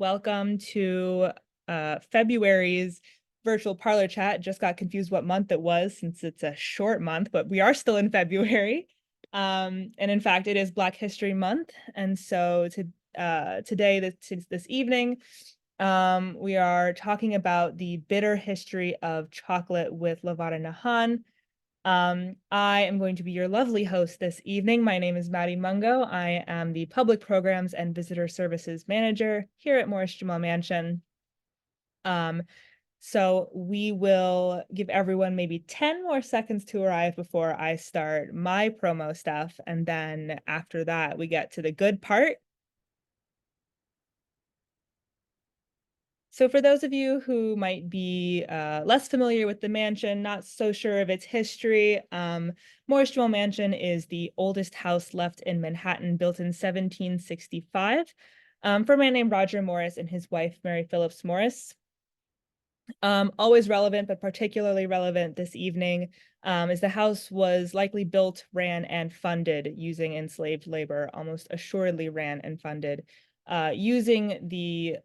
Welcome to February's Virtual Parlor Chat. Just got confused what month it was since it's a short month, but we are still in February. And in fact, it is Black History Month. And so today, this evening, we are talking about the bitter history of chocolate with Lavada Nahon. I am going to be your lovely host this evening. My name is Maddie Mungo. I am the Public Programs and Visitor Services Manager here at Morris-Jumel Mansion. So we will give everyone maybe 10 more seconds to arrive before I start my promo stuff. And then after that, we get to the good part. So for those of you who might be less familiar with the mansion, not so sure of its history, Morris-Jumel Mansion is the oldest house left in Manhattan, built in 1765, for a man named Roger Morris and his wife, Mary Phillips Morris. Always relevant, but particularly relevant this evening, is the house was likely built, ran, and funded using enslaved labor, almost assuredly ran and funded, using the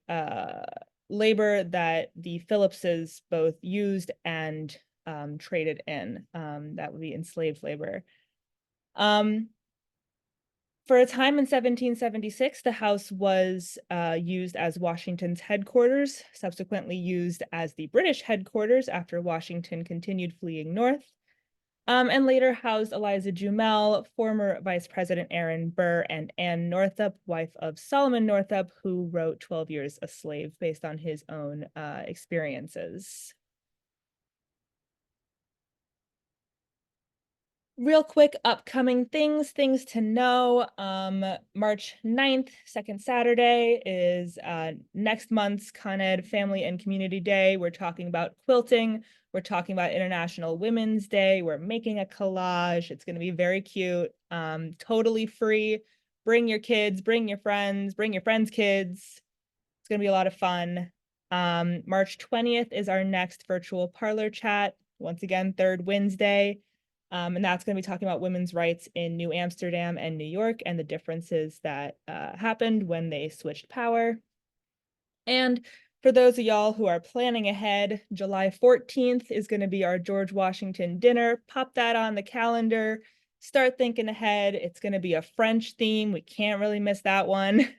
labor that the Phillipses both used and traded in. That would be enslaved labor. For a time in 1776, the house was used as Washington's headquarters, subsequently used as the British headquarters after Washington continued fleeing north, and later housed Eliza Jumel, former Vice President Aaron Burr, and Anne Northup, wife of Solomon Northup, who wrote 12 Years a Slave based on his own experiences. Real quick upcoming things to know. March 9th, second Saturday, is next month's Con Ed Family and Community Day. We're talking about quilting. We're talking about International Women's Day. We're making a collage. It's going to be very cute, totally free. Bring your kids, bring your friends kids. It's going to be a lot of fun. March 20th is our next virtual parlor chat. Once again, third Wednesday. And that's going to be talking about women's rights in New Amsterdam and New York and the differences that happened when they switched power. And for those of y'all who are planning ahead, July 14th is going to be our George Washington dinner. Pop that on the calendar. Start thinking ahead. It's going to be a French theme. We can't really miss that one.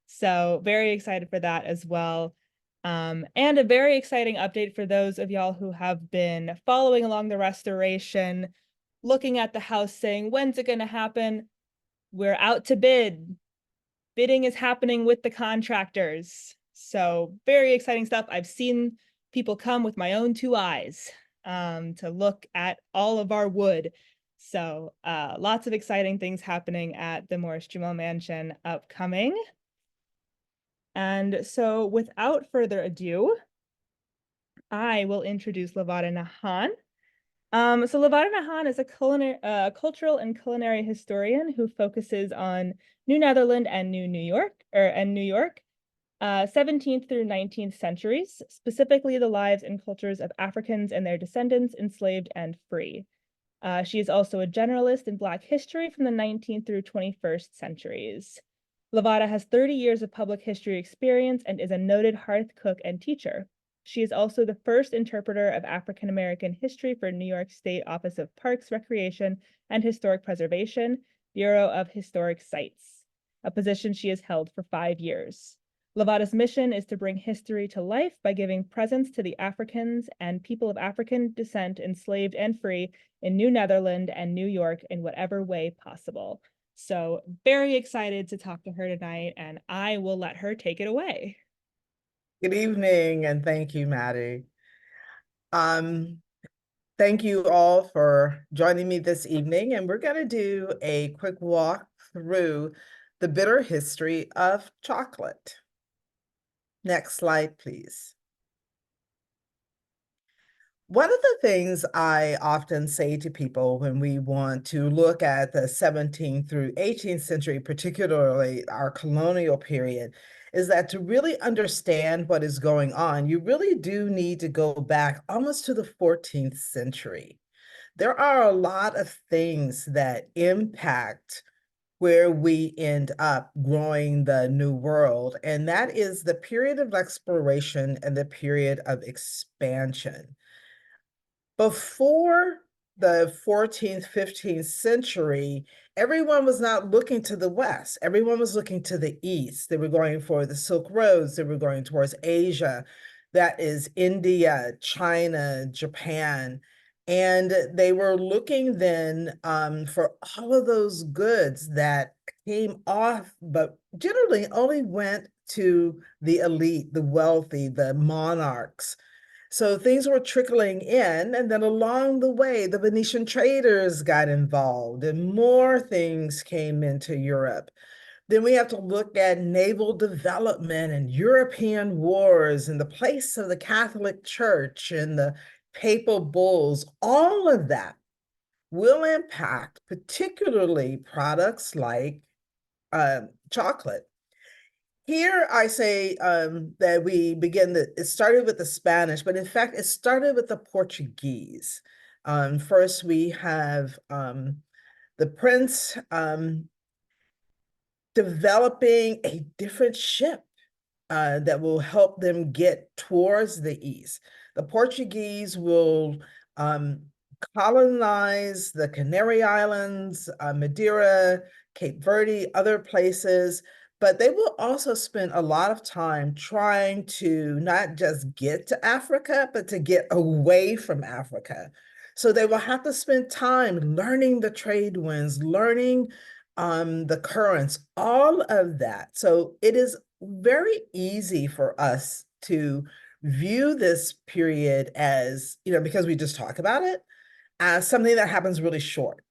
So very excited for that as well. And a very exciting update for those of y'all who have been following along the restoration, looking at the house saying, when's it going to happen? We're out to bid. Bidding is happening with the contractors. So very exciting stuff. I've seen people come with my own two eyes to look at all of our wood. So lots of exciting things happening at the Morris-Jumel Mansion upcoming. And so without further ado, I will introduce Lavada Nahon. So Lavada Nahon is a cultural and culinary historian who focuses on New Netherland and New York, 17th through 19th centuries, specifically the lives and cultures of Africans and their descendants, enslaved and free. She is also a generalist in Black history from the 19th through 21st centuries. Lavada has 30 years of public history experience and is a noted hearth cook and teacher. She is also the first interpreter of African American history for New York State Office of Parks, Recreation, and Historic Preservation, Bureau of Historic Sites, a position she has held for 5 years. Lavada's mission is to bring history to life by giving presence to the Africans and people of African descent, enslaved and free, in New Netherland and New York in whatever way possible. So very excited to talk to her tonight, and I will let her take it away. Good evening, and thank you, Maddie. Thank you all for joining me this evening, and we're going to do a quick walk through the bitter history of chocolate. Next slide, please. One of the things I often say to people when we want to look at the 17th through 18th century, particularly our colonial period, is that to really understand what is going on, you really do need to go back almost to the 14th century. There are a lot of things that impact where we end up growing the New World. And that is the period of exploration and the period of expansion. Before the 14th, 15th century, everyone was not looking to the West. Everyone was looking to the East. They were going for the Silk Roads. They were going towards Asia. That is India, China, Japan. And they were looking then for all of those goods that came off, but generally only went to the elite, the wealthy, the monarchs. So things were trickling in, and then along the way, the Venetian traders got involved, and more things came into Europe. Then we have to look at naval development and European wars and the place of the Catholic Church and the papal bulls. All of that will impact particularly products like chocolate. Here I say that we begin that it started with the Spanish, but in fact, it started with the Portuguese. First, we have the prince developing a different ship that will help them get towards the east. The Portuguese will um, colonize the Canary Islands, Madeira, Cape Verde, other places, but they will also spend a lot of time trying to not just get to Africa, but to get away from Africa. So they will have to spend time learning the trade winds, learning the currents, all of that. So it is very easy for us to view this period as, because we just talk about it, as something that happens really short.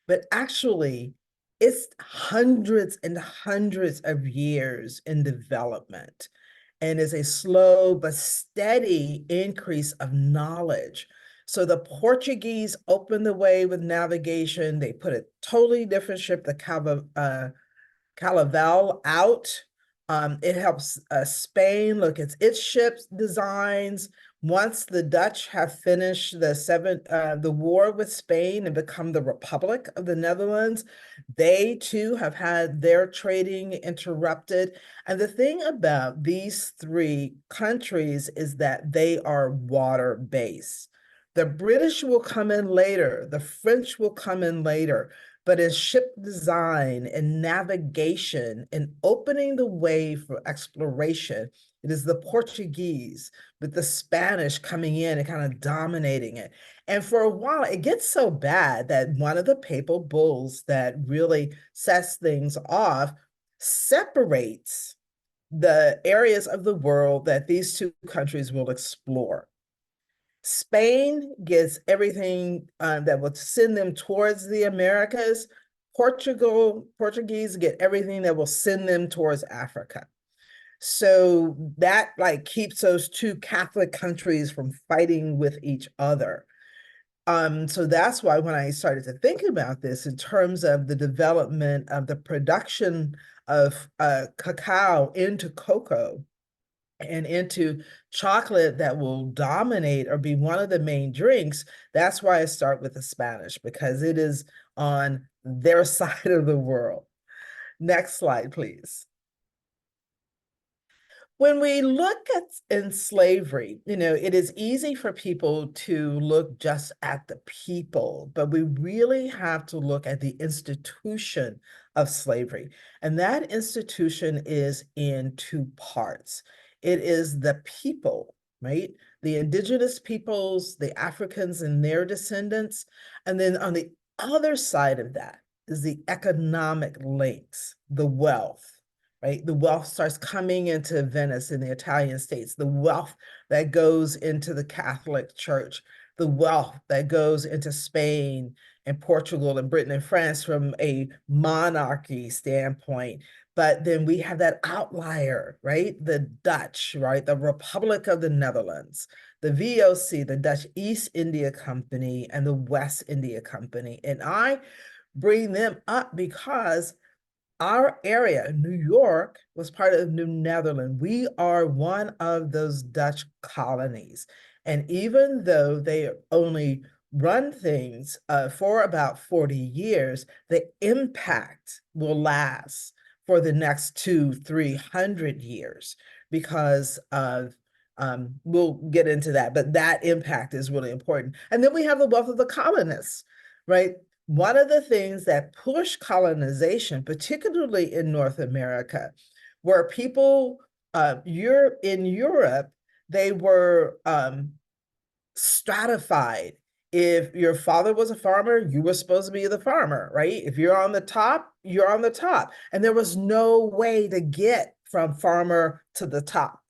But actually, it's hundreds and hundreds of years in development and is a slow but steady increase of knowledge. So the Portuguese opened the way with navigation. They put a totally different ship, the Calavel, out. It helps Spain look at its ship designs. Once the Dutch have finished the war with Spain and become the Republic of the Netherlands, they too have had their trading interrupted. And the thing about these three countries is that they are water-based. The British will come in later, the French will come in later, but in ship design and navigation and opening the way for exploration, it is the Portuguese with the Spanish coming in and kind of dominating it. And for a while, it gets so bad that one of the papal bulls that really sets things off separates the areas of the world that these two countries will explore. Spain gets everything that would send them towards the Americas. Portuguese get everything that will send them towards Africa. So that keeps those two Catholic countries from fighting with each other. So that's why when I started to think about this in terms of the development of the production of cacao into cocoa, and into chocolate that will dominate or be one of the main drinks, that's why I start with the Spanish, because it is on their side of the world. Next slide, please. When we look at in slavery, it is easy for people to look just at the people, but we really have to look at the institution of slavery. And that institution is in two parts. It is the people, right? The indigenous peoples, the Africans and their descendants. And then on the other side of that is the economic links, the wealth, right? The wealth starts coming into Venice in the Italian states, the wealth that goes into the Catholic Church, the wealth that goes into Spain and Portugal and Britain and France from a monarchy standpoint. But then we have that outlier, right? The Dutch, right? The Republic of the Netherlands, the VOC, the Dutch East India Company, and the West India Company. And I bring them up because our area, New York, was part of New Netherlands. We are one of those Dutch colonies. And even though they only run things for about 40 years, the impact will last for the next 200-300 years because of we'll get into that, but that impact is really important. And then we have the wealth of the colonists, right? One of the things that pushed colonization, particularly in North America, were people in Europe, they were stratified. If your father was a farmer, you were supposed to be the farmer, right? If you're on the top, you're on the top. And there was no way to get from farmer to the top.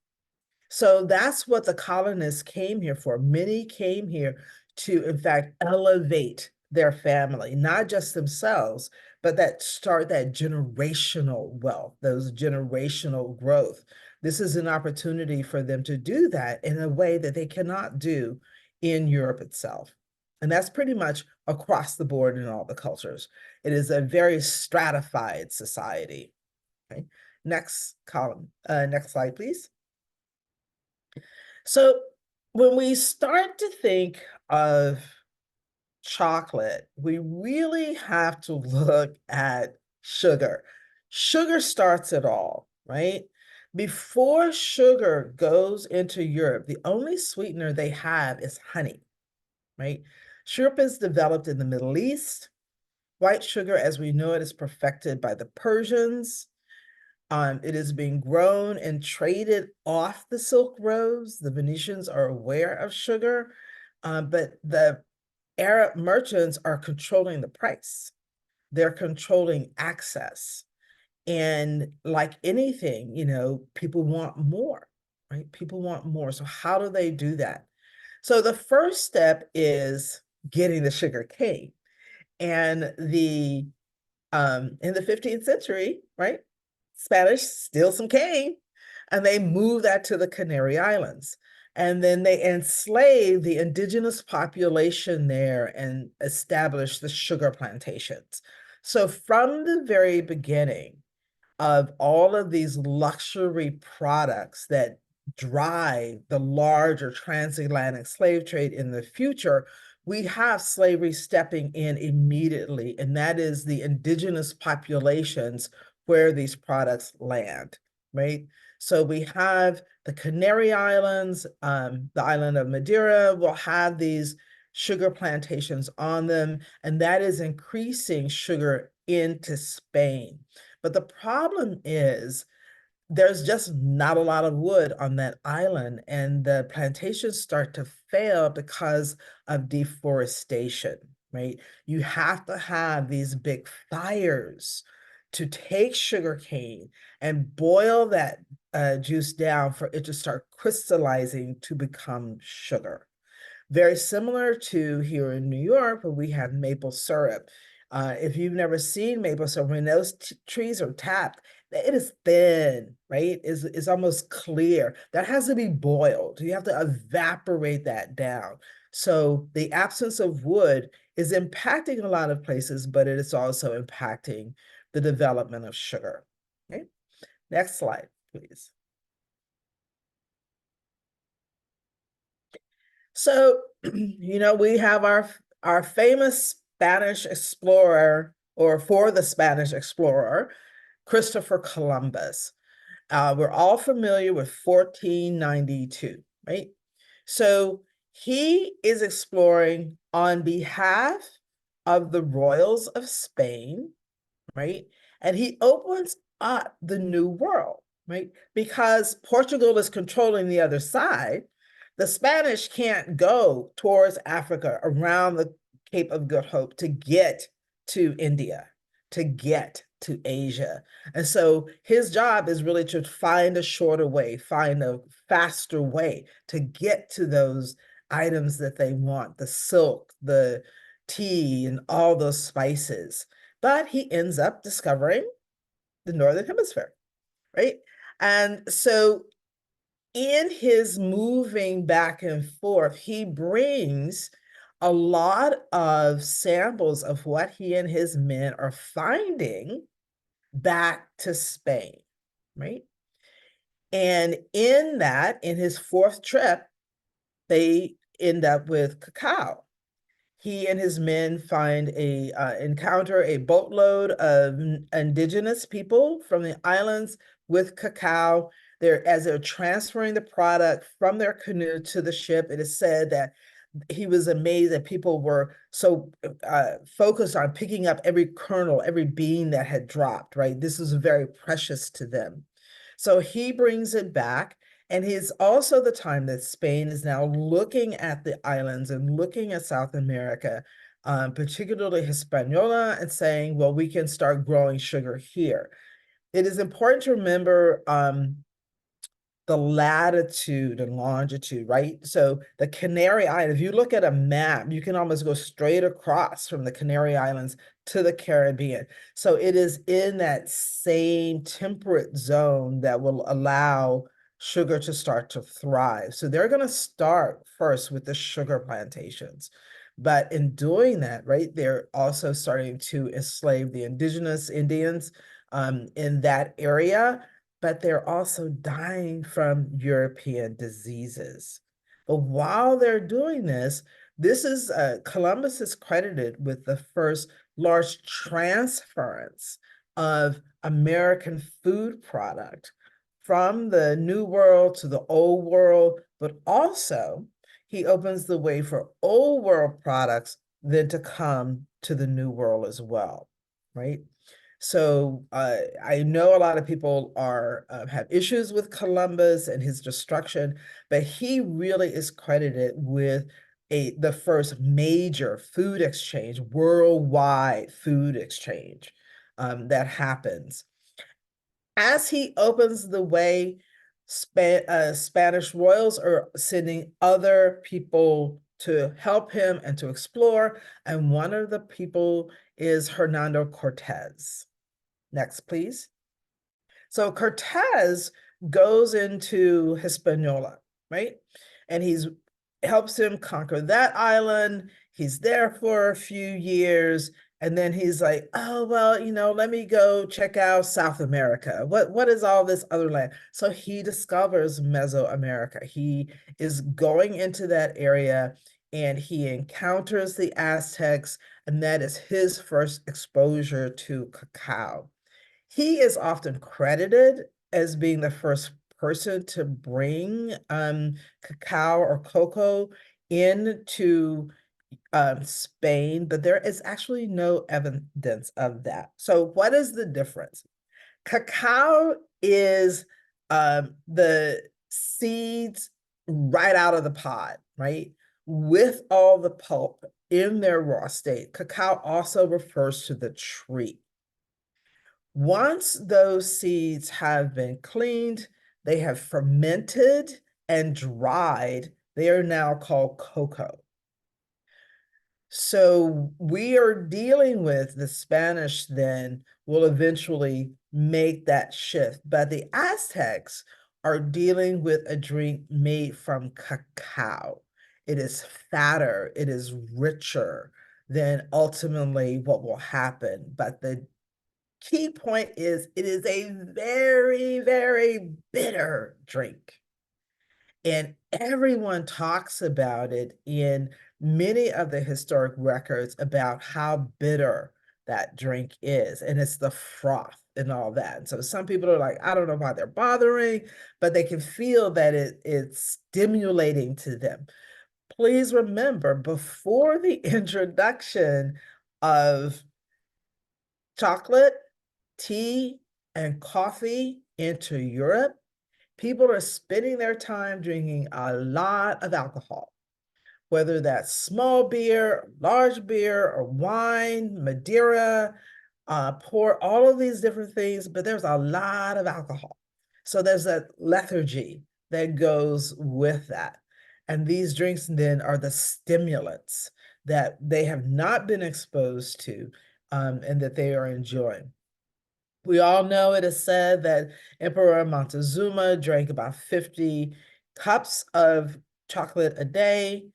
So that's what the colonists came here for. Many came here to, in fact, elevate their family, not just themselves, but that start that generational wealth, those generational growth. This is an opportunity for them to do that in a way that they cannot do in Europe itself. And that's pretty much across the board in all the cultures. It is a very stratified society. Okay. Next column, next slide, please. So when we start to think of chocolate, we really have to look at sugar. Sugar starts it all, right? Before sugar goes into Europe, the only sweetener they have is honey, right? Syrup is developed in the Middle East. White sugar, as we know it, is perfected by the Persians. It is being grown and traded off the Silk Roads. The Venetians are aware of sugar, but the Arab merchants are controlling the price. They're controlling access. And like anything, people want more, right? People want more. So how do they do that? So the first step is getting the sugar cane. And in the 15th century, right? Spanish steal some cane and they move that to the Canary Islands. And then they enslave the indigenous population there and establish the sugar plantations. So from the very beginning of all of these luxury products that drive the larger transatlantic slave trade in the future, we have slavery stepping in immediately, and that is the indigenous populations where these products land, right? So we have the Canary Islands, the island of Madeira will have these sugar plantations on them, and that is increasing sugar into Spain. But the problem is there's just not a lot of wood on that island, and the plantations start to fail because of deforestation, right? You have to have these big fires to take sugarcane and boil that juice down for it to start crystallizing to become sugar. Very similar to here in New York, where we have maple syrup. If you've never seen maple syrup, when those trees are tapped, it is thin, right? It's almost clear. That has to be boiled. You have to evaporate that down. So the absence of wood is impacting a lot of places, but it is also impacting the development of sugar. Okay, next slide, please. So, we have our famous Spanish explorer, or for the Spanish explorer, Christopher Columbus. We're all familiar with 1492, right? So he is exploring on behalf of the royals of Spain, right? And he opens up the new world, right? Because Portugal is controlling the other side, the Spanish can't go towards Africa around the Cape of Good Hope to get to India, to get to Asia. And so his job is really to find a shorter way, find a faster way to get to those items that they want, the silk, the tea, and all those spices. But he ends up discovering the Northern Hemisphere, right? And so in his moving back and forth, he brings a lot of samples of what he and his men are finding back to Spain, right? And in his fourth trip, they end up with cacao. he and his men encounter a boatload of indigenous people from the islands with cacao. As they're transferring the product from their canoe to the ship, it is said that he was amazed that people were so focused on picking up every kernel, every bean that had dropped, right? This was very precious to them. So he brings it back. And it's also the time that Spain is now looking at the islands and looking at South America, particularly Hispaniola, and saying, well, we can start growing sugar here. It is important to remember the latitude and longitude, right? So the Canary Islands, if you look at a map, you can almost go straight across from the Canary Islands to the Caribbean. So it is in that same temperate zone that will allow sugar to start to thrive. So they're going to start first with the sugar plantations. But in doing that, right, they're also starting to enslave the indigenous Indians in that area, but they're also dying from European diseases. But while they're doing this, Columbus is credited with the first large transference of American food product from the New World to the Old World, but also he opens the way for Old World products then to come to the New World as well, right? So I know a lot of people have issues with Columbus and his destruction, but he really is credited with the first major food exchange, worldwide food exchange that happens. As he opens the way, Spanish royals are sending other people to help him and to explore, and one of the people is Hernando Cortez. Next, please. So Cortez goes into Hispaniola, right? And he's helps him conquer that island. He's there for a few years. And then he's like, oh, well, let me go check out South America. What is all this other land? So he discovers Mesoamerica. He is going into that area and he encounters the Aztecs, and that is his first exposure to cacao. He is often credited as being the first person to bring cacao or cocoa into Spain, but there is actually no evidence of that. So what is the difference? Cacao is the seeds right out of the pod, right? With all the pulp in their raw state. Cacao also refers to the tree. Once those seeds have been cleaned, they have fermented and dried, they are now called cocoa. So we are dealing with the Spanish then will eventually make that shift, but the Aztecs are dealing with a drink made from cacao. It is fatter, it is richer than ultimately what will happen. But the key point is it is a very, very bitter drink. And everyone talks about it in many of the historic records about how bitter that drink is. And it's the froth and all that. And so some people are like, I don't know why they're bothering, but they can feel that it's stimulating to them. Please remember, before the introduction of chocolate, tea, and coffee into Europe, people are spending their time drinking a lot of alcohol, whether that's small beer, large beer, or wine, Madeira, port, all of these different things, but there's a lot of alcohol. So there's that lethargy that goes with that. And these drinks then are the stimulants that they have not been exposed to and that they are enjoying. We all know it is said that Emperor Montezuma drank about 50 cups of chocolate a day.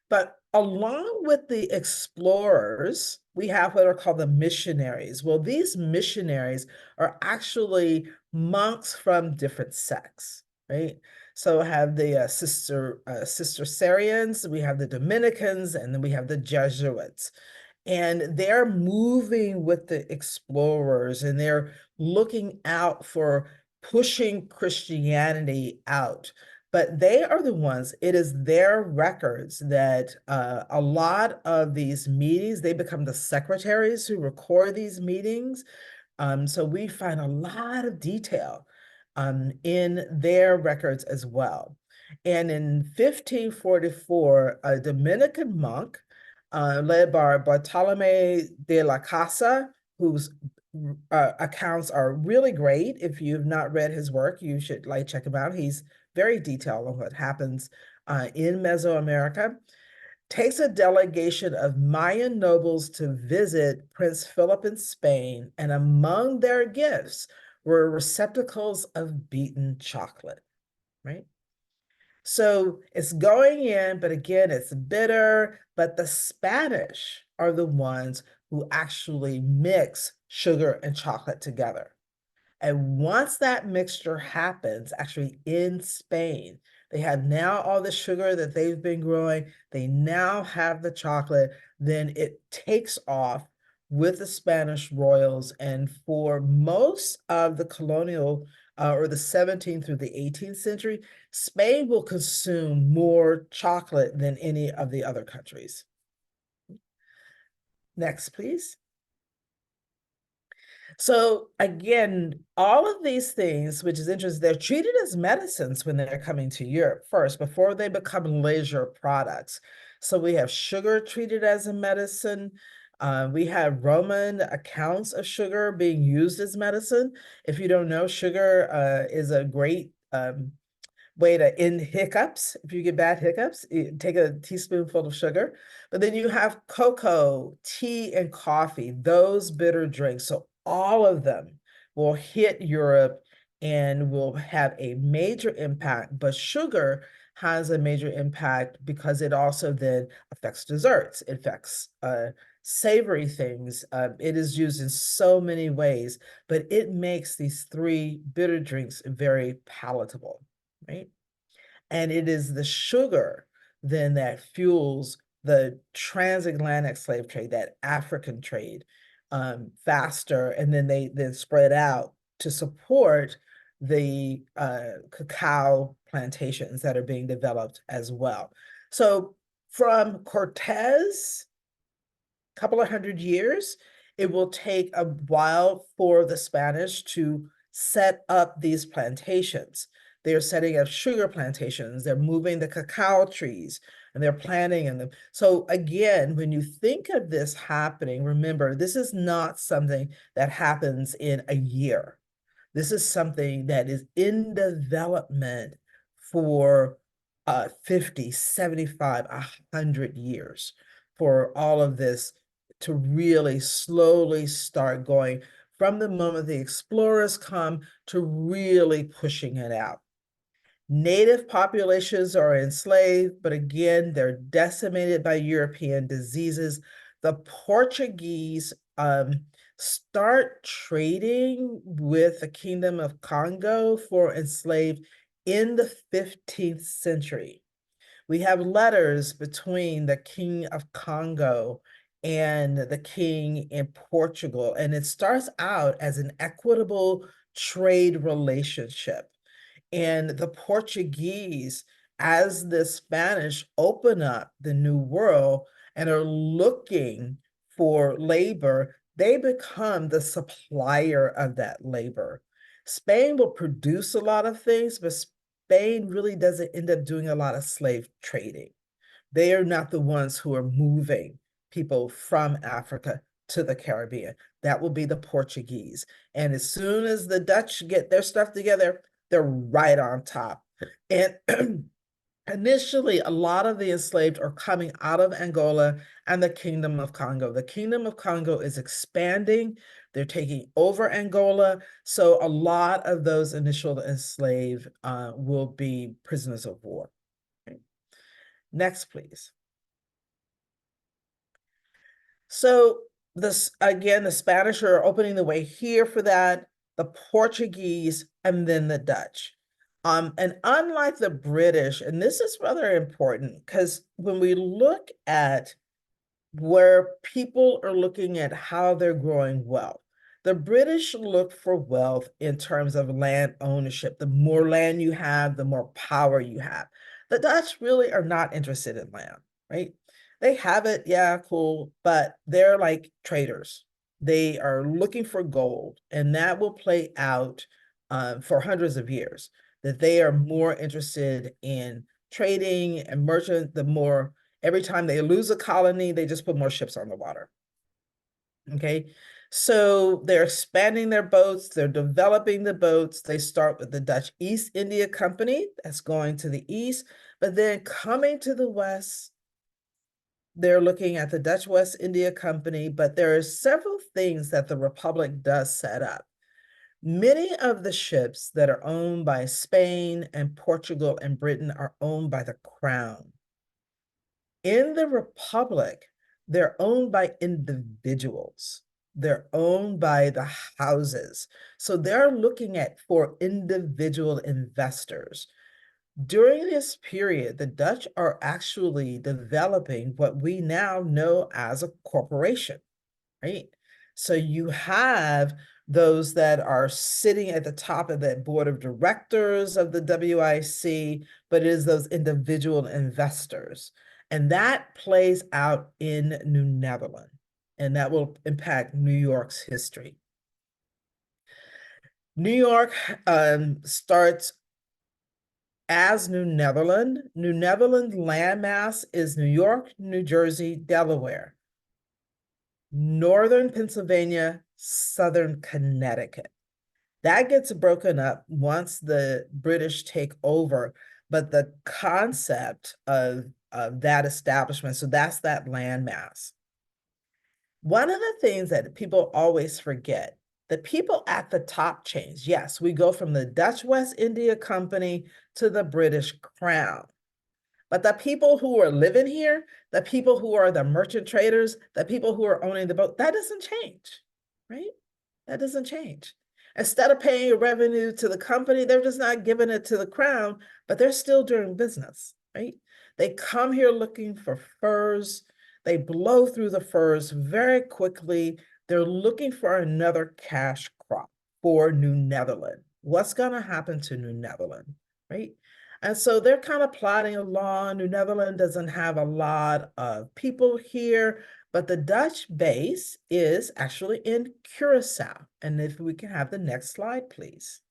But along with the explorers, we have what are called the missionaries. Well, these missionaries are actually monks from different sects. right? So have the Cistercians, we have the Dominicans, and then we have the Jesuits. And they're moving with the explorers and they're looking out for pushing Christianity out. But they are the ones, it is their records that a lot of these meetings, they become the secretaries who record these meetings. So we find a lot of detail in their records as well. And in 1544, a Dominican monk led by Bartolome de la Casa, whose accounts are really great. If you've not read his work, you should check him out. He's very detailed on what happens in Mesoamerica. Takes a delegation of Mayan nobles to visit Prince Philip in Spain, and among their gifts were receptacles of beaten chocolate, right? So it's going in, but again, it's bitter. But the Spanish are the ones who actually mix sugar and chocolate together. And once that mixture happens, actually in Spain, they have now all the sugar that they've been growing, they now have the chocolate, then it takes off with the Spanish royals. And for most of the colonial or the 17th through the 18th century, Spain will consume more chocolate than any of the other countries. Next, please. So again, all of these things, which is interesting, they're treated as medicines when they're coming to Europe first, before they become leisure products. So we have sugar treated as a medicine. We have Roman accounts of sugar being used as medicine. If you don't know, sugar is a great way to end hiccups. If you get bad hiccups, take a teaspoonful of sugar. But then you have cocoa, tea, and coffee, those bitter drinks. So all of them will hit Europe and will have a major impact. But sugar has a major impact because it also then affects desserts. It affects savory things. It is used in so many ways, but it makes these three bitter drinks very palatable, right? And it is the sugar then that fuels the transatlantic slave trade, that African trade, faster, and then they then spread out to support the cacao plantations that are being developed as well. So from Cortez, a couple of hundred years, it will take a while for the Spanish to set up these plantations. They're setting up sugar plantations, they're moving the cacao trees, and they're planting in them. So again, when you think of this happening, remember, this is not something that happens in a year. This is something that is in development for 50, 75, 100 years for all of this to really slowly start going from the moment the explorers come to really pushing it out. Native populations are enslaved, but again, they're decimated by European diseases. The Portuguese start trading with the Kingdom of Congo for enslaved in the 15th century. We have letters between the King of Congo and the king in Portugal, and it starts out as an equitable trade relationship. And the Portuguese, as the Spanish open up the New World and are looking for labor, they become the supplier of that labor. Spain will produce a lot of things, but Spain really doesn't end up doing a lot of slave trading. They are not the ones who are moving people from Africa to the Caribbean. That will be the Portuguese. And as soon as the Dutch get their stuff together, they're right on top. And initially, a lot of the enslaved are coming out of Angola and the Kingdom of Congo. The Kingdom of Congo is expanding. They're taking over Angola. So a lot of those initial enslaved will be prisoners of war. Okay. Next, please. So this again, the Spanish are opening the way here for that, the Portuguese, and then the Dutch. And unlike the British, and this is rather important because when we look at where people are looking at how they're growing wealth, the British look for wealth in terms of land ownership. The more land you have, the more power you have. The Dutch really are not interested in land, right? They have it, yeah, cool, but they're like traders. They are looking for gold, and that will play out for hundreds of years, that they are more interested in trading and merchant. The more, every time they lose a colony, they just put more ships on the water. Okay, so they're expanding their boats, they're developing the boats. They start with the Dutch East India Company that's going to the east, but then coming to the west, they're looking at the Dutch West India Company. But there are several things that the Republic does set up. Many of the ships that are owned by Spain and Portugal and Britain are owned by the Crown. In the Republic, they're owned by individuals. They're owned by the houses. So they're looking at for individual investors. During this period, the Dutch are actually developing what we now know as a corporation, right? So you have those that are sitting at the top of the board of directors of the WIC, but it is those individual investors. And that plays out in New Netherlands, and that will impact New York's history. New York starts as New Netherlands. New Netherlands landmass is New York, New Jersey, Delaware, northern Pennsylvania, southern Connecticut. That gets broken up once the British take over, but the concept of that establishment, so that's that landmass. One of the things that people always forget, the people at the top change. Yes, we go from the Dutch West India Company to the British Crown. But the people who are living here, the people who are the merchant traders, the people who are owning the boat, that doesn't change, right? That doesn't change. Instead of paying revenue to the company, they're just not giving it to the Crown, but they're still doing business, right? They come here looking for furs. They blow through the furs very quickly. They're looking for another cash crop for New Netherlands. What's going to happen to New Netherlands, right? And so they're kind of plodding along. New Netherlands doesn't have a lot of people here, but the Dutch base is actually in Curacao. And if we can have the next slide, please.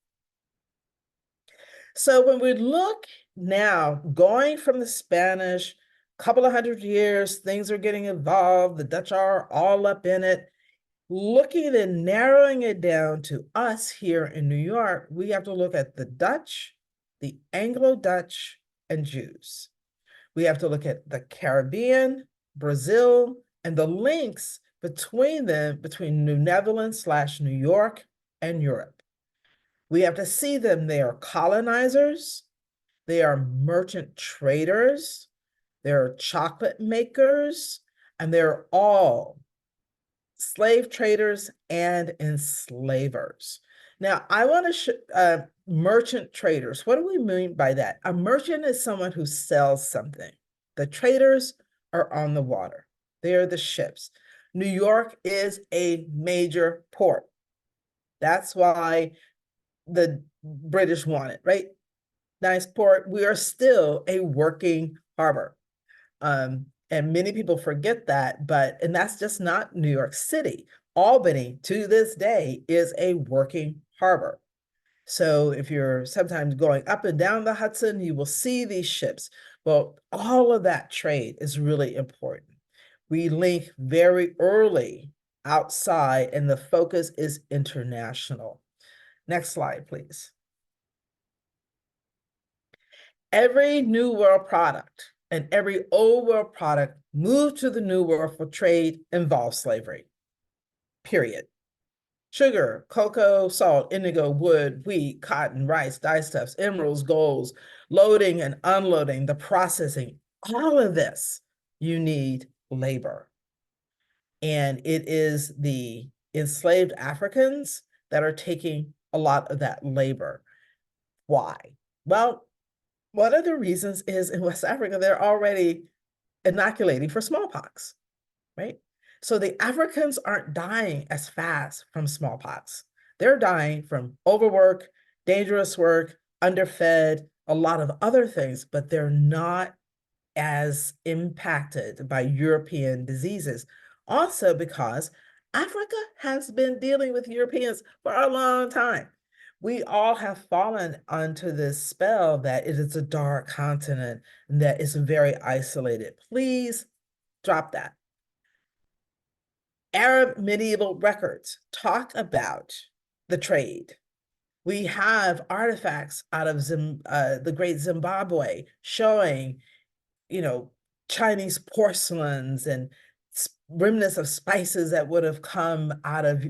So when we look now, going from the Spanish, couple of hundred years, things are getting involved. The Dutch are all up in it. Looking and narrowing it down to us here in New York, we have to look at the Dutch, the Anglo-Dutch, and Jews. We have to look at the Caribbean, Brazil, and the links between them, between New Netherlands / New York and Europe. We have to see them. They are colonizers, they are merchant traders, they're chocolate makers, and they're all slave traders and enslavers. Now, I want to merchant traders. What do we mean by that? A merchant is someone who sells something. The traders are on the water. They're the ships. New York is a major port. That's why the British want it, right? Nice port. We are still a working harbor. And many people forget that, and that's just not New York City. Albany, to this day, is a working harbor. So if you're sometimes going up and down the Hudson, you will see these ships. Well, all of that trade is really important. We link very early outside, and the focus is international. Next slide, please. Every New World product and every Old World product moved to the New World for trade involved slavery, period. Sugar, cocoa, salt, indigo, wood, wheat, cotton, rice, dyestuffs, emeralds, golds, loading and unloading, the processing, all of this, you need labor. And it is the enslaved Africans that are taking a lot of that labor. Why? Well, one of the reasons is in West Africa, they're already inoculating for smallpox, right? So the Africans aren't dying as fast from smallpox. They're dying from overwork, dangerous work, underfed, a lot of other things, but they're not as impacted by European diseases. Also, because Africa has been dealing with Europeans for a long time. We all have fallen onto this spell that it is a dark continent and that is very isolated. Please drop that. Arab medieval records talk about the trade. We have artifacts out of the great Zimbabwe showing, you know, Chinese porcelains and remnants of spices that would have come out of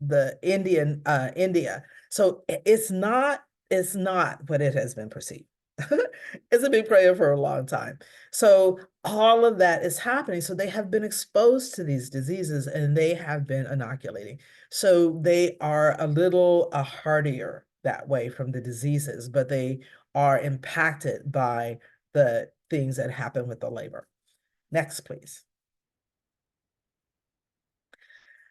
the India. So it's not what it has been perceived. It's a big prayer for a long time. So all of that is happening. So they have been exposed to these diseases and they have been inoculating. So they are a little hardier that way from the diseases, but they are impacted by the things that happen with the labor. Next, please.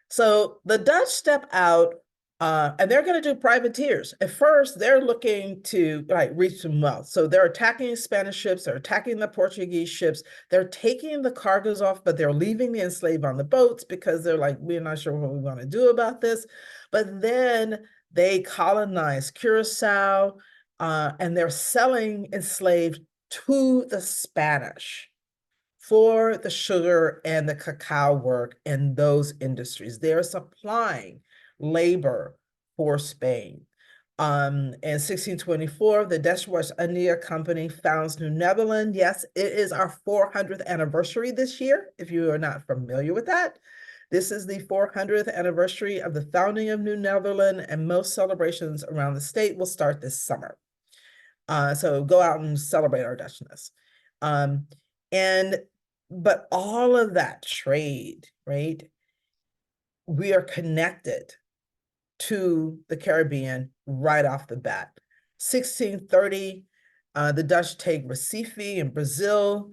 So the Dutch step out and they're going to do privateers. At first, they're looking to reach some wealth. So they're attacking Spanish ships, they're attacking the Portuguese ships, they're taking the cargoes off, but they're leaving the enslaved on the boats because they're like, we're not sure what we want to do about this. But then they colonize Curacao and they're selling enslaved to the Spanish for the sugar and the cacao work in those industries. They're supplying labor for Spain. In 1624, the Dutch West India Company founds New Netherland. Yes, it is our 400th anniversary this year, if you are not familiar with that. This is the 400th anniversary of the founding of New Netherland, and most celebrations around the state will start this summer. So go out and celebrate our Dutchness. But all of that trade, right? We are connected to the Caribbean right off the bat. 1630, the Dutch take Recife in Brazil,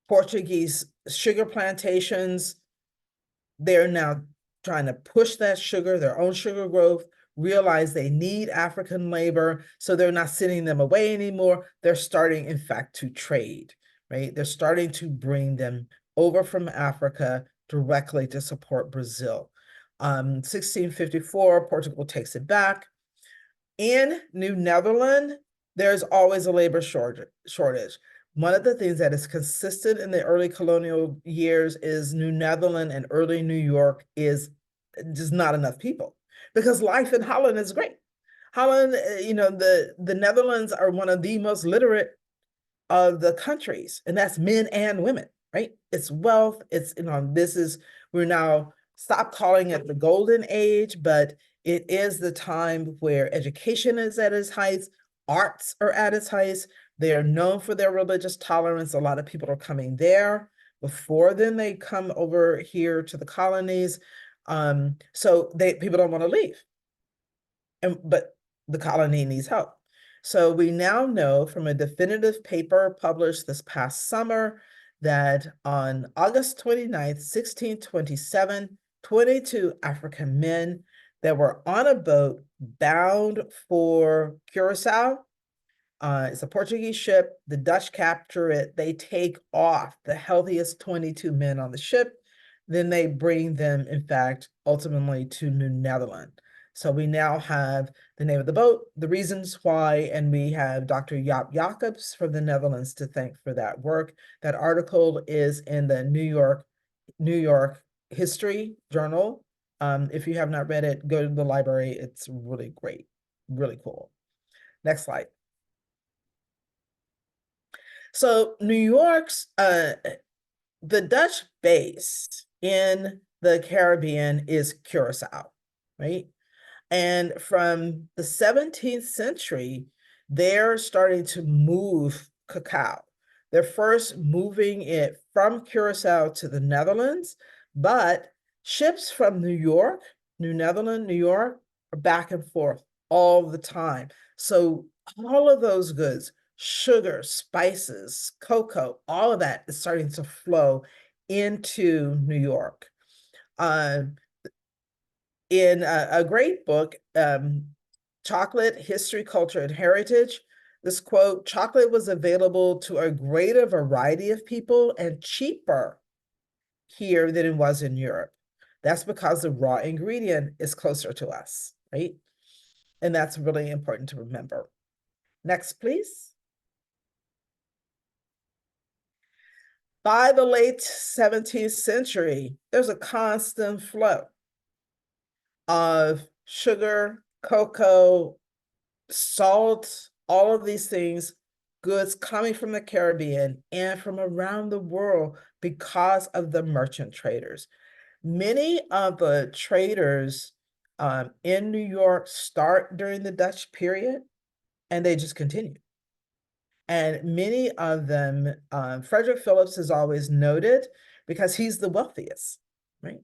Portuguese sugar plantations. They're now trying to push that sugar, their own sugar growth, realize they need African labor, so they're not sending them away anymore. They're starting, in fact, to trade, right? They're starting to bring them over from Africa directly to support Brazil. 1654, Portugal takes it back. In New Netherland, there's always a labor shortage. One of the things that is consistent in the early colonial years is New Netherland and early New York is just not enough people because life in Holland is great. Holland, the Netherlands are one of the most literate of the countries, and that's men and women, right? It's wealth. We're now stop calling it the golden age, but it is the time where education is at its heights, arts are at its heights. They are known for their religious tolerance. A lot of people are coming there. Before then, they come over here to the colonies. So people don't want to leave. But the colony needs help. So we now know from a definitive paper published this past summer that on August 29th, 1627, 22 African men that were on a boat bound for Curacao. It's a Portuguese ship. The Dutch capture it. They take off the healthiest 22 men on the ship. Then they bring them, in fact, ultimately to New Netherland. So we now have the name of the boat, the reasons why, and we have Dr. Jaap Jacobs from the Netherlands to thank for that work. That article is in the New York History Journal. If you have not read it, go to the library. It's really great, really cool. Next slide. So New York's, the Dutch base in the Caribbean is Curacao, right? And from the 17th century, they're starting to move cacao. They're first moving it from Curacao to the Netherlands, but ships from New York, New Netherlands, New York, are back and forth all the time. So all of those goods, sugar, spices, cocoa, all of that is starting to flow into New York. Uh, in a great book, Chocolate, History, Culture, and Heritage, this quote, chocolate was available to a greater variety of people and cheaper here than it was in Europe. That's because the raw ingredient is closer to us, right? And that's really important to remember. Next, please. By the late 17th century, there's a constant flow of sugar, cocoa, salt, all of these things, goods coming from the Caribbean and from around the world because of the merchant traders. Many of the traders in New York start during the Dutch period and they just continue. And many of them, Frederick Phillips is always noted because he's the wealthiest, right?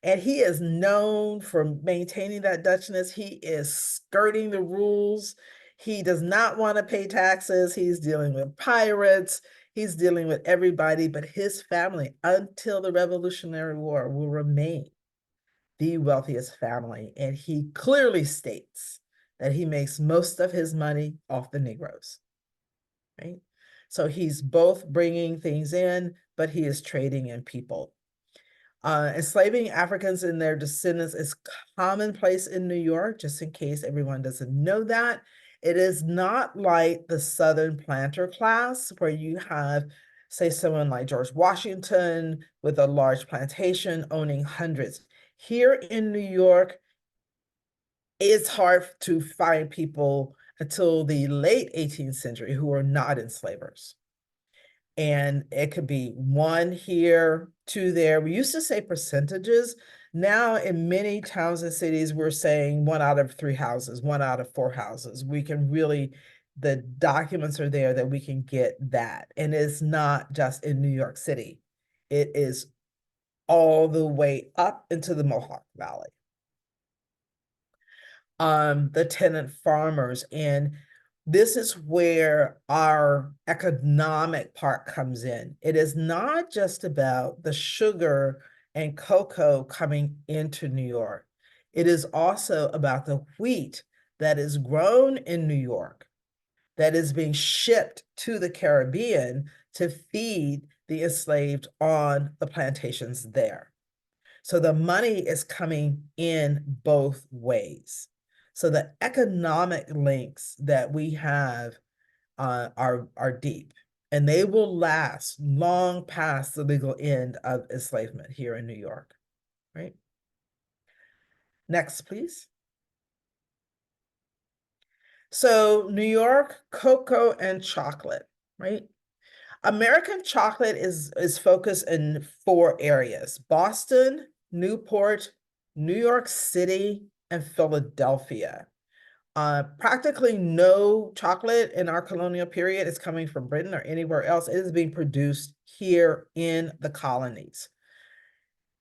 And he is known for maintaining that Dutchness. He is skirting the rules. He does not want to pay taxes. He's dealing with pirates. He's dealing with everybody, but his family, until the Revolutionary War, will remain the wealthiest family. And he clearly states that he makes most of his money off the Negroes, right? So he's both bringing things in, but he is trading in people. Enslaving Africans and their descendants is commonplace in New York, just in case everyone doesn't know that. It is not like the Southern planter class, where you have, say, someone like George Washington with a large plantation owning hundreds. Here in New York, it's hard to find people until the late 18th century who are not enslavers. And it could be one here, two there. We used to say percentages. Now, in many towns and cities, we're saying 1 out of 3 houses, 1 out of 4 houses. We can really, the documents are there that we can get that. And it's not just in New York City, it is all the way up into the Mohawk Valley. The tenant farmers, and this is where our economic part comes in. It is not just about the sugar and cocoa coming into New York. It is also about the wheat that is grown in New York, that is being shipped to the Caribbean to feed the enslaved on the plantations there. So the money is coming in both ways. So the economic links that we have are deep, and they will last long past the legal end of enslavement here in New York, right? Next, please. So New York, cocoa and chocolate, right? American chocolate is focused in 4 areas: Boston, Newport, New York City, and Philadelphia. Practically no chocolate in our colonial period is coming from Britain or anywhere else. It is being produced here in the colonies.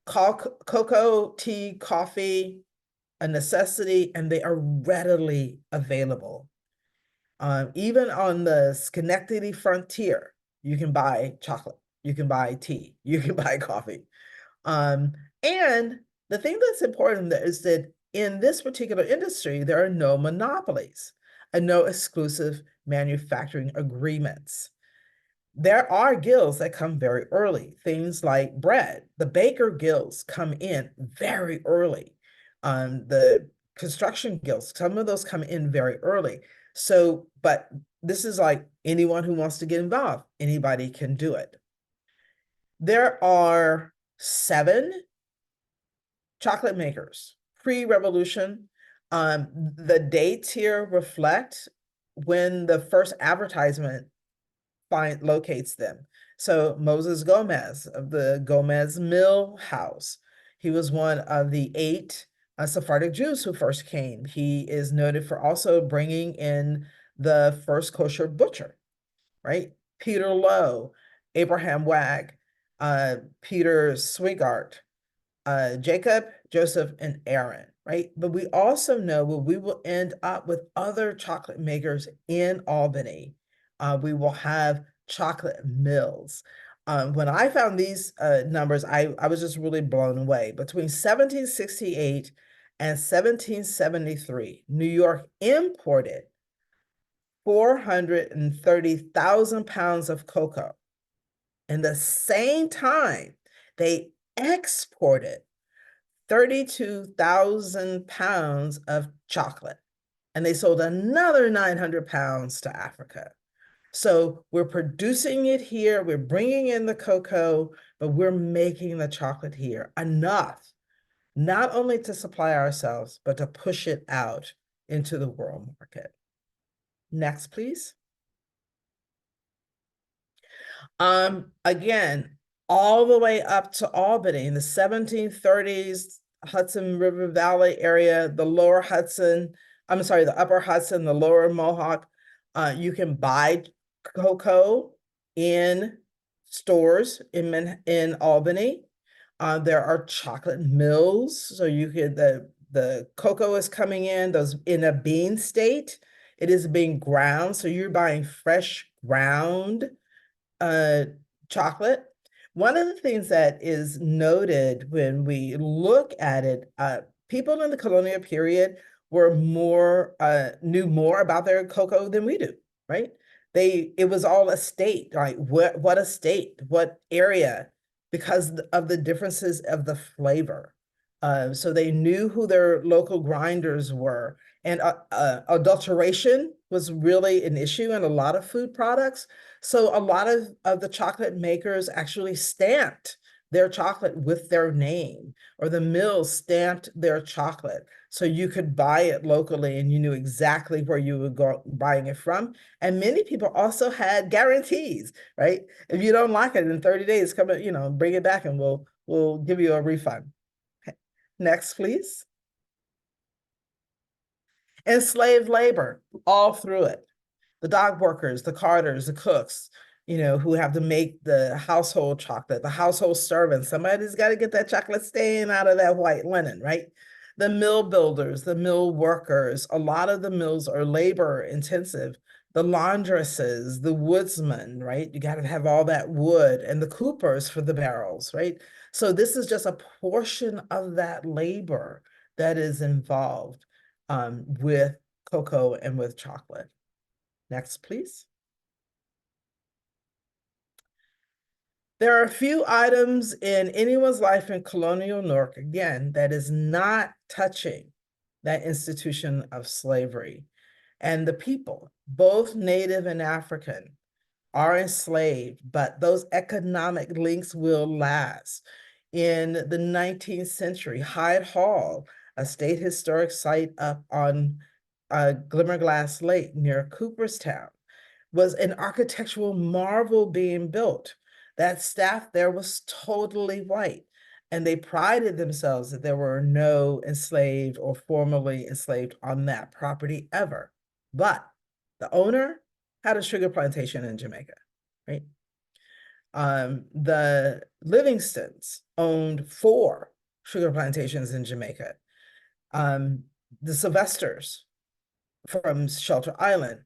Cocoa, tea, coffee, a necessity, and they are readily available. Even on the Schenectady frontier, you can buy chocolate, you can buy tea, you can buy coffee. And the thing that's important is that in this particular industry, there are no monopolies and no exclusive manufacturing agreements. There are guilds that come very early, things like bread. The baker guilds come in very early. The construction guilds, some of those come in very early. So, but this is like anyone who wants to get involved, anybody can do it. There are 7 chocolate makers pre-revolution. The dates here reflect when the first advertisement locates them. So Moses Gomez of the Gomez Mill House, he was one of the 8 Sephardic Jews who first came. He is noted for also bringing in the first kosher butcher, right? Peter Lowe, Abraham Wagg, Peter Swigart, Jacob, Joseph, and Aaron. right? But we also know we will end up with other chocolate makers in Albany. We will have chocolate mills. When I found these numbers, I was just really blown away. Between 1768 and 1773, New York imported 430,000 pounds of cocoa. In the same time, they exported 32,000 pounds of chocolate, and they sold another 900 pounds to Africa. So we're producing it here, we're bringing in the cocoa, but we're making the chocolate here enough, not only to supply ourselves, but to push it out into the world market. Next, please. Again, all the way up to Albany in the 1730s, Hudson River Valley area, the lower Hudson, I'm sorry, the upper Hudson, the lower Mohawk. You can buy cocoa in stores in Albany. There are chocolate mills, so you could the cocoa is coming in those in a bean state. It is being ground, so you're buying fresh ground uh, chocolate. One of the things that is noted when we look at it, people in the colonial period were knew more about their cocoa than we do, right? It was all a state, like what a state, what area, because of the differences of the flavor. So they knew who their local grinders were. And adulteration was really an issue in a lot of food products. So a lot of the chocolate makers actually stamped their chocolate with their name, or the mills stamped their chocolate. So you could buy it locally and you knew exactly where you were buying it from. And many people also had guarantees, right? If you don't like it in 30 days, come, bring it back and we'll give you a refund. Okay. Next, please. Enslaved labor all through it. The dog workers, the carters, the cooks, who have to make the household chocolate, the household servants. Somebody's got to get that chocolate stain out of that white linen, right? The mill builders, the mill workers, a lot of the mills are labor intensive. The laundresses, the woodsmen, right? You got to have all that wood, and the coopers for the barrels, right? So this is just a portion of that labor that is involved with cocoa and with chocolate. Next, please. There are a few items in anyone's life in colonial New York, again, that is not touching that institution of slavery. And the people, both Native and African, are enslaved, but those economic links will last. In the 19th century, Hyde Hall, a state historic site up on Glimmerglass Lake near Cooperstown, was an architectural marvel being built. That staff there was totally white, and they prided themselves that there were no enslaved or formerly enslaved on that property ever. But the owner had a sugar plantation in Jamaica, right? The Livingstons owned 4 sugar plantations in Jamaica. The Sylvesters from Shelter Island,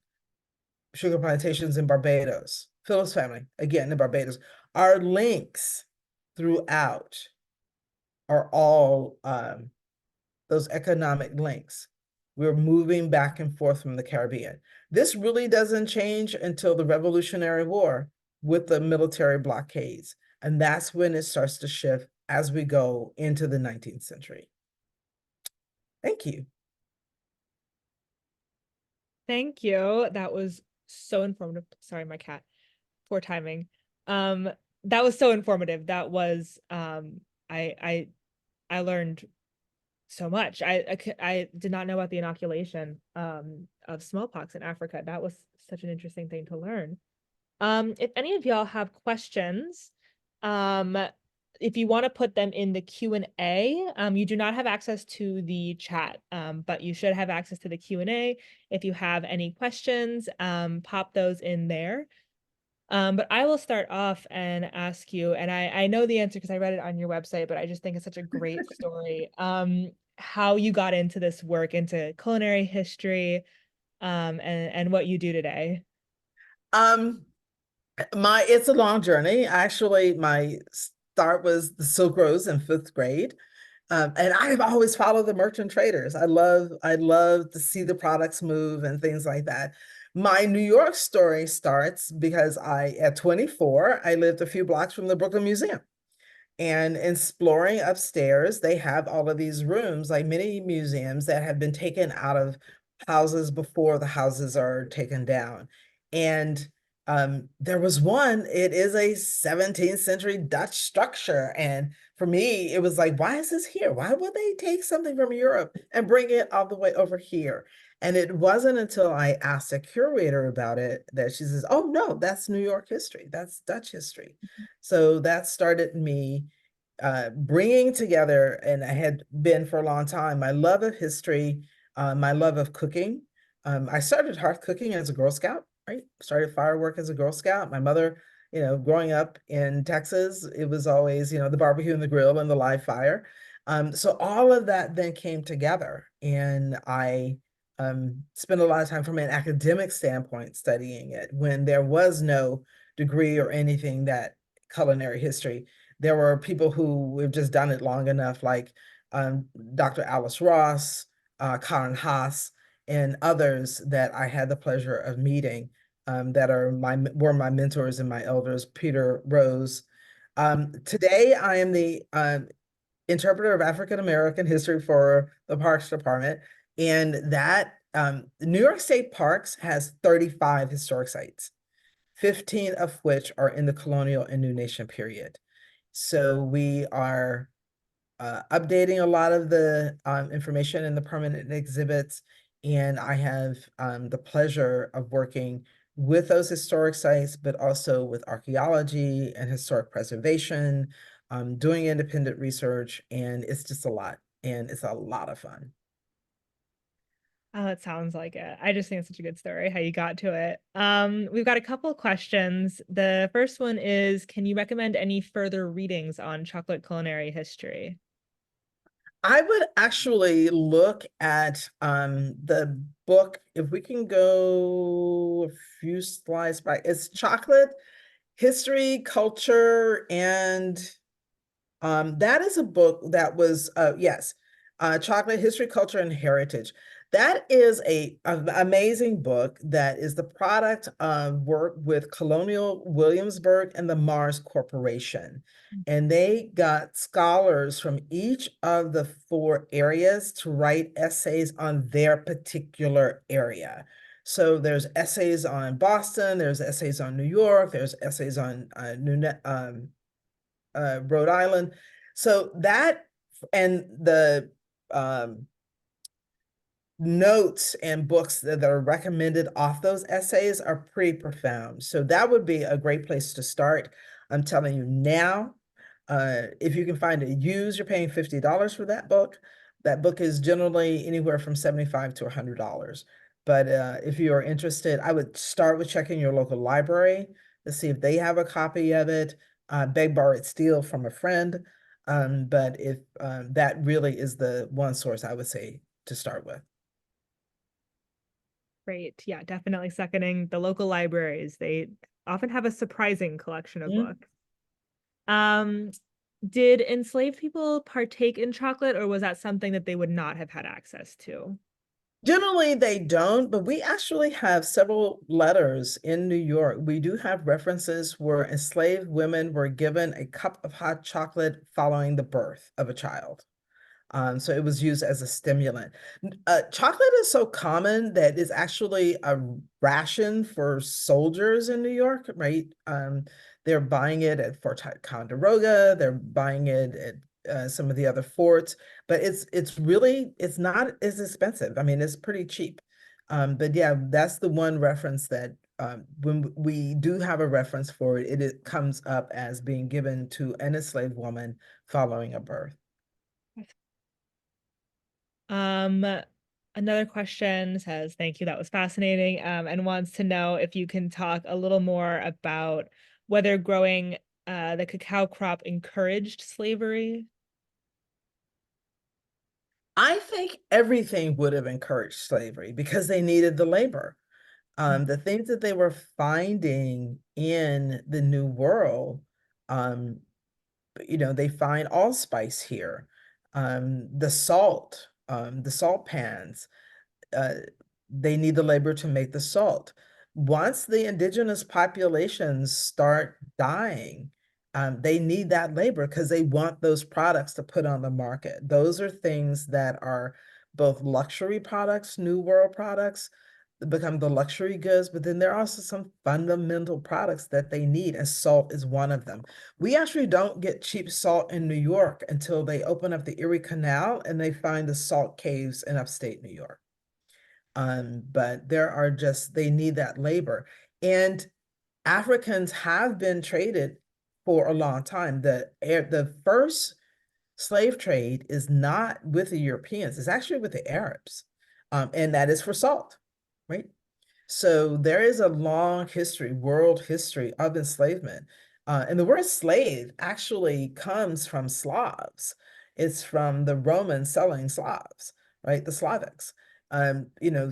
sugar plantations in Barbados. Phillips family, again in Barbados. Our links throughout are all those economic links. We're moving back and forth from the Caribbean. This really doesn't change until the Revolutionary War with the military blockades. And that's when it starts to shift as we go into the 19th century. Thank you. Thank you. That was so informative. Sorry, my cat. Poor timing. That was so informative. That was I learned so much. I did not know about the inoculation of smallpox in Africa. That was such an interesting thing to learn. If any of y'all have questions, if you want to put them in the Q&A, you do not have access to the chat, but you should have access to the Q&A. If you have any questions, pop those in there. But I will start off and ask you, and I know the answer because I read it on your website, but I just think it's such a great story. how you got into this work, into culinary history, and what you do today. Um, it's a long journey. Actually, my start was the Silk Roads in fifth grade. And I've always followed the merchant traders. I love to see the products move and things like that. My New York story starts because at 24, I lived a few blocks from the Brooklyn Museum. And exploring upstairs, they have all of these rooms, like many museums that have been taken out of houses before the houses are taken down. And there was one, it is a 17th century Dutch structure. And for me, it was like, why is this here? Why would they take something from Europe and bring it all the way over here? And it wasn't until I asked a curator about it that she says, oh, no, that's New York history. That's Dutch history. So that started me bringing together, and I had been for a long time, my love of history, my love of cooking. I started hearth cooking as a Girl Scout, right? Started firework as a Girl Scout. My mother, growing up in Texas, it was always, the barbecue and the grill and the live fire. So all of that then came together, and I spent a lot of time from an academic standpoint studying it when there was no degree or anything that culinary history. There were people who have just done it long enough, like Dr. Alice Ross, Karen Haas, and others that I had the pleasure of meeting that were my mentors and my elders, Peter Rose. Today, I am the interpreter of African American history for the Parks Department, and that New York State Parks has 35 historic sites, 15 of which are in the colonial and New Nation period. So we are updating a lot of the information in the permanent exhibits. And I have the pleasure of working with those historic sites, but also with archaeology and historic preservation, doing independent research. And it's just a lot. And it's a lot of fun. Oh, it sounds like it. I just think it's such a good story how you got to it. We've got a couple questions. The first one is, can you recommend any further readings on chocolate culinary history? I would actually look at the book, if we can go a few slides back. It's Chocolate History, Culture, and that is a book that was, yes, Chocolate History, Culture, and Heritage. That is an amazing book that is the product of work with Colonial Williamsburg and the Mars Corporation. And they got scholars from each of the four areas to write essays on their particular area. So there's essays on Boston, there's essays on New York, there's essays on Rhode Island. So that and the notes and books that are recommended off those essays are pretty profound. So that would be a great place to start. I'm telling you now, if you can find it used, you're paying $50 for that book. That book is generally anywhere from $75 to $100. But if you are interested, I would start with checking your local library to see if they have a copy of it. Beg, borrow, steal from a friend. But if that really is the one source I would say to start with. Great. Yeah, definitely seconding the local libraries. They often have a surprising collection of Mm. books. Um, did enslaved people partake in chocolate, or was that something that they would not have had access to? Generally, they don't, but we actually have several letters in New York. We do have references where enslaved women were given a cup of hot chocolate following the birth of a child. So it was used as a stimulant. Chocolate is so common that it's actually a ration for soldiers in New York, right? They're buying it at Fort Ticonderoga. They're buying it at some of the other forts, but it's not as expensive. I mean, it's pretty cheap. But yeah, that's the one reference that when we do have a reference for it, it comes up as being given to an enslaved woman following a birth. Um, Another question says, thank you, that was fascinating, and wants to know if you can talk a little more about whether growing the cacao crop encouraged slavery. I think everything would have encouraged slavery because they needed the labor. The things that they were finding in the New World, um, they find allspice here, the salt pans, uh, they need the labor to make the salt. Once the indigenous populations start dying, they need that labor because they want those products to put on the market. Those are things that are both luxury products, New World products, become the luxury goods, but then there are also some fundamental products that they need, and salt is one of them. We actually don't get cheap salt in New York until they open up the Erie Canal and they find the salt caves in upstate New York. But they need that labor. And Africans have been traded for a long time. The first slave trade is not with the Europeans, it's actually with the Arabs. And that is for salt, right? So there is a long history, world history of enslavement. And the word slave actually comes from Slavs. It's from the Romans selling Slavs, right? The Slavics.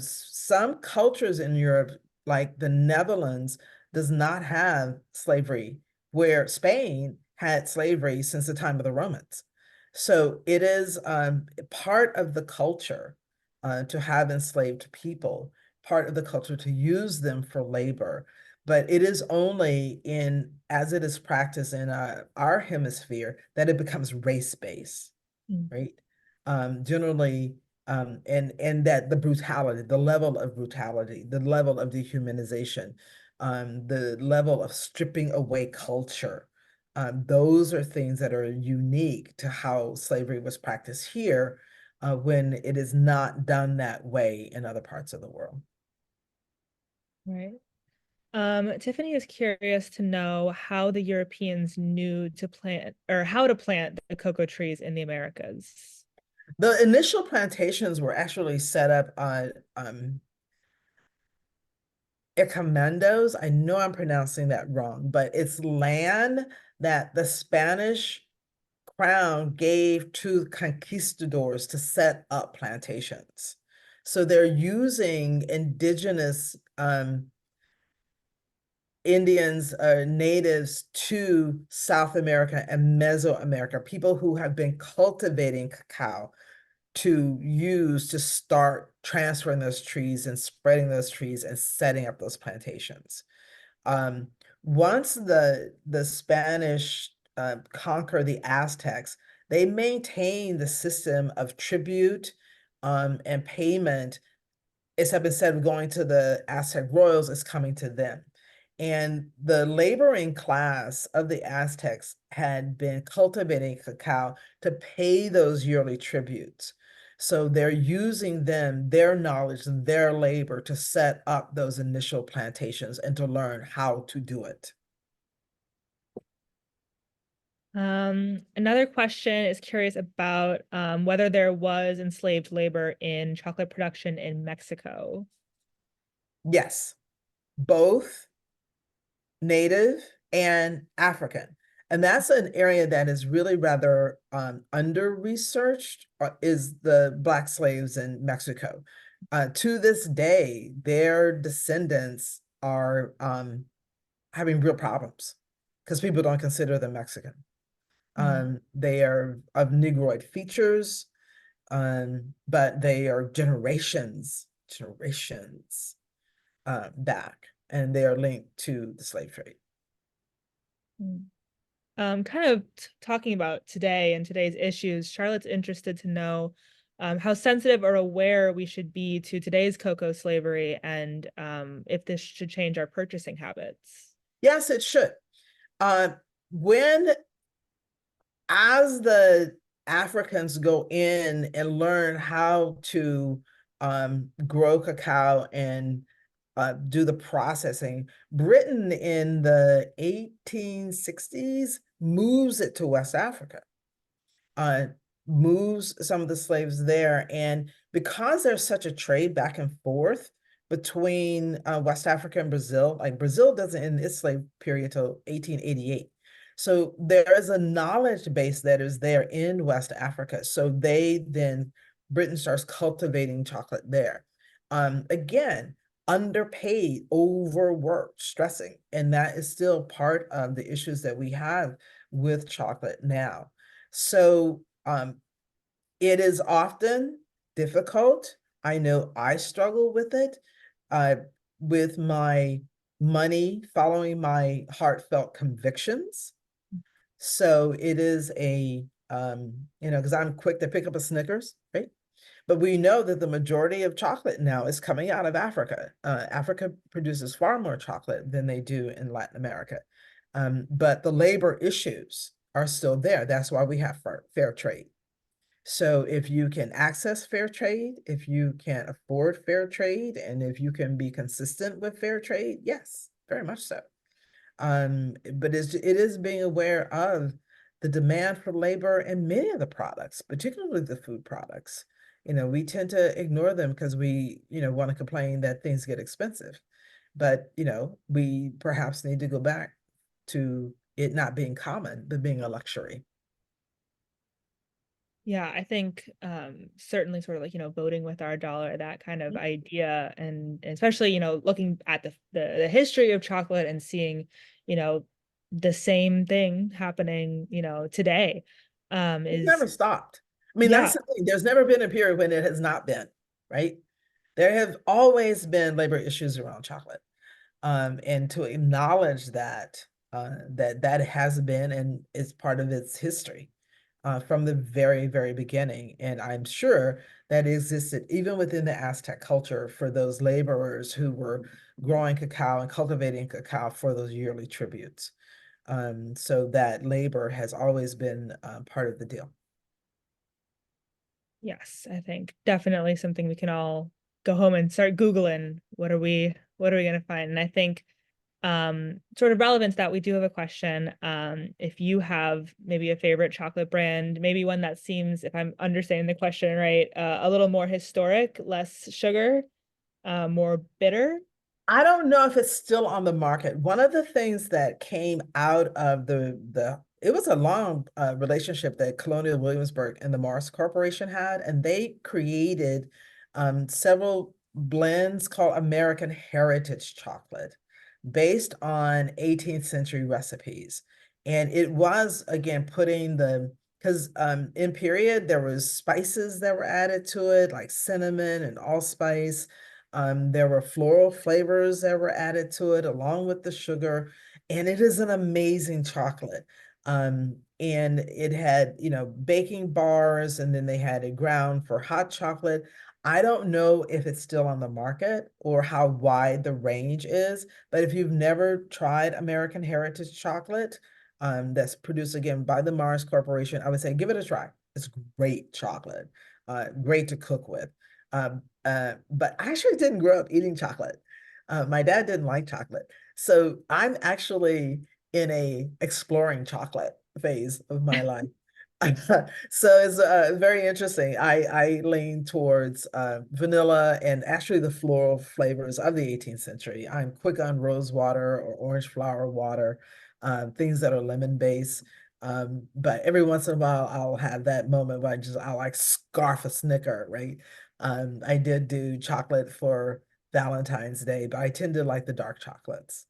Some cultures in Europe, like the Netherlands, does not have slavery, where Spain had slavery since the time of the Romans. So it is part of the culture to have enslaved people, part of the culture to use them for labor. But it is only as it is practiced in our hemisphere, that it becomes race-based, Mm. right? Generally, and that the level of brutality, the level of dehumanization, the level of stripping away culture, those are things that are unique to how slavery was practiced here, when it is not done that way in other parts of the world. Right. Tiffany is curious to know how the Europeans knew to plant or how to plant the cocoa trees in the Americas. The initial plantations were actually set up on Ecomendos. I know I'm pronouncing that wrong, but it's land that the Spanish crown gave to conquistadors to set up plantations. So they're using indigenous Indians, natives to South America and Mesoamerica, people who have been cultivating cacao to use to start transferring those trees and spreading those trees and setting up those plantations. Um, Once the Spanish conquer the Aztecs, they maintain the system of tribute and payment, except instead of going to the Aztec royals, it's coming to them. And the laboring class of the Aztecs had been cultivating cacao to pay those yearly tributes. So they're using their knowledge, and their labor to set up those initial plantations and to learn how to do it. Another question is curious about whether there was enslaved labor in chocolate production in Mexico. Yes, both Native and African. And that's an area that is really rather under-researched, is the Black slaves in Mexico. To this day, their descendants are having real problems because people don't consider them Mexican. They are of Negroid features, but they are generations back, and they are linked to the slave trade. Mm. Kind of talking about today and today's issues, Charlotte's interested to know how sensitive or aware we should be to today's cocoa slavery and if this should change our purchasing habits. Yes, it should. Uh, when as the Africans go in and learn how to grow cacao and do the processing, Britain in the 1860s moves it to West Africa, uh, moves some of the slaves there. And because there's such a trade back and forth between West Africa and Brazil, like Brazil doesn't end its slave period till 1888. So there is a knowledge base that is there in West Africa. So they then Britain starts cultivating chocolate there. Again, underpaid, overworked, stressing, and that is still part of the issues that we have with chocolate now. So it is often difficult. I know I struggle with it, uh, with my money following my heartfelt convictions. So it is because I'm quick to pick up a Snickers, right? But we know that the majority of chocolate now is coming out of Africa. Africa produces far more chocolate than they do in Latin America. But the labor issues are still there. That's why we have fair trade. So if you can access fair trade, if you can afford fair trade, and if you can be consistent with fair trade, yes, very much so. But it is being aware of the demand for labor in many of the products, particularly the food products. We tend to ignore them because we, want to complain that things get expensive. But, we perhaps need to go back to it not being common, but being a luxury. Yeah, I think certainly sort of like, voting with our dollar, that kind of idea, and especially, looking at the history of chocolate and seeing, you know, the same thing happening, today, It's never is stopped. I mean, yeah, that's the thing. There's never been a period when it has not been, right? There have always been labor issues around chocolate. And to acknowledge that has been and is part of its history from the very, very beginning. And I'm sure that existed even within the Aztec culture for those laborers who were growing cacao and cultivating cacao for those yearly tributes. So that labor has always been part of the deal. yes, I think definitely something we can all go home and start Googling. What are we gonna find? And I think sort of relevant to that, we do have a question. If you have maybe a favorite chocolate brand, maybe one that seems, if I'm understanding the question right, a little more historic, less sugar, more bitter. I don't know if it's still on the market. One of the things that came out of the it was a long relationship that Colonial Williamsburg and the Morris Corporation had, and they created several blends called American Heritage Chocolate based on 18th century recipes. And it was again putting because in period there was spices that were added to it, like cinnamon and allspice. There were floral flavors that were added to it along with the sugar, and it is an amazing chocolate. And it had, baking bars, and then they had a ground for hot chocolate. I don't know if it's still on the market or how wide the range is, but if you've never tried American Heritage chocolate, that's produced again by the Mars Corporation, I would say give it a try. It's great chocolate, great to cook with. But I actually didn't grow up eating chocolate. My dad didn't like chocolate. So I'm actually in a exploring chocolate phase of my life. So it's very interesting. I lean towards vanilla and actually the floral flavors of the 18th century. I'm quick on rose water or orange flower water, things that are lemon based. But every once in a while, I'll have that moment where I like scarf a Snicker, right? I did do chocolate for Valentine's Day, but I tend to like the dark chocolates.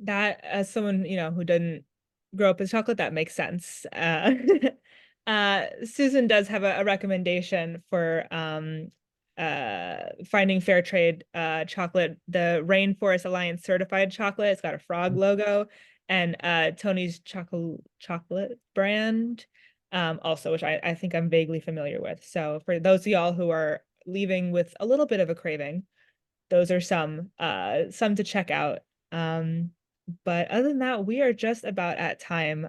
That, as someone, who didn't grow up with chocolate, that makes sense. Susan does have a recommendation for finding fair trade chocolate, the Rainforest Alliance certified chocolate. It's got a frog logo, and Tony's chocolate brand, also, which I think I'm vaguely familiar with. So for those of y'all who are leaving with a little bit of a craving, those are some to check out. But other than that, we are just about at time.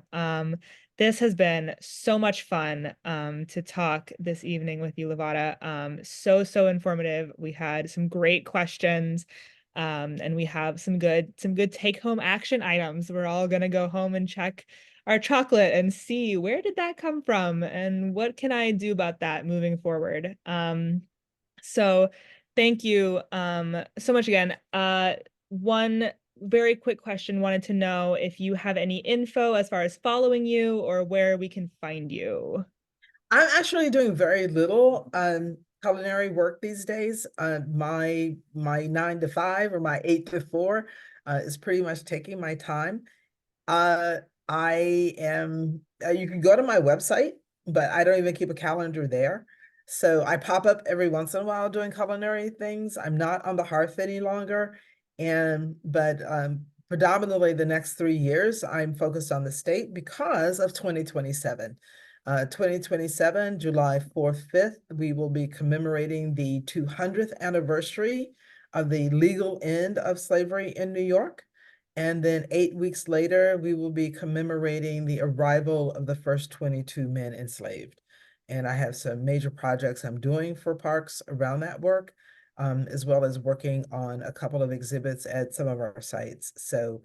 This has been so much fun to talk this evening with you, Lavada. So informative. We had some great questions. And we have some good take-home action items. We're all gonna go home and check our chocolate and see where did that come from and what can I do about that moving forward. So thank you so much again. One very quick question, wanted to know if you have any info as far as following you or where we can find you. I'm actually doing very little culinary work these days. My 9 to 5 or my 8 to 4 is pretty much taking my time. Uh, I am, you can go to my website, but I don't even keep a calendar there. So I pop up every once in a while doing culinary things. I'm not on the hearth any longer. But predominantly the next 3 years, I'm focused on the state because of 2027. 2027, July 4th, 5th, we will be commemorating the 200th anniversary of the legal end of slavery in New York. And then 8 weeks later, we will be commemorating the arrival of the first 22 men enslaved. And I have some major projects I'm doing for parks around that work, as well as working on a couple of exhibits at some of our sites. So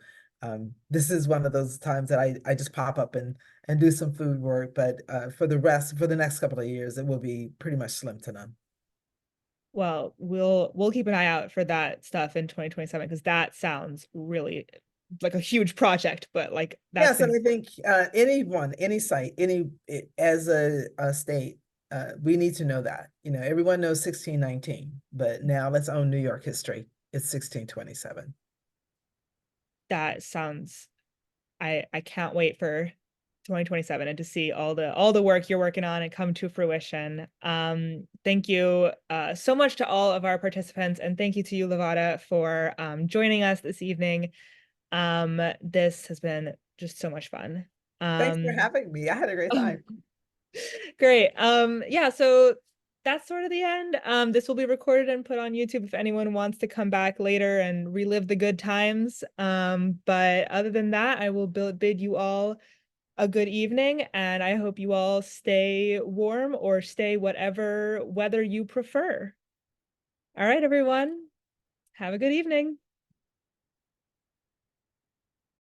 this is one of those times that I just pop up and do some food work, but for the next couple of years, it will be pretty much slim to none. Well, we'll keep an eye out for that stuff in 2027 because that sounds really like a huge project, but like that's Yes, gonna and I think anyone, any site, as a state, we need to know that. You know, everyone knows 1619, but now let's own New York history. It's 1627. that sounds I can't wait for 2027 and to see all the work you're working on and come to fruition. Thank you so much to all of our participants, and thank you to you, Lavada, for joining us this evening. This has been just so much fun. Thanks for Um, having me. I had a great time. Great. Yeah, so that's sort of the end. This will be recorded and put on YouTube if anyone wants to come back later and relive the good times. But other than that, I will bid you all a good evening, and I hope you all stay warm or stay whatever weather you prefer. All right, everyone. Have a good evening.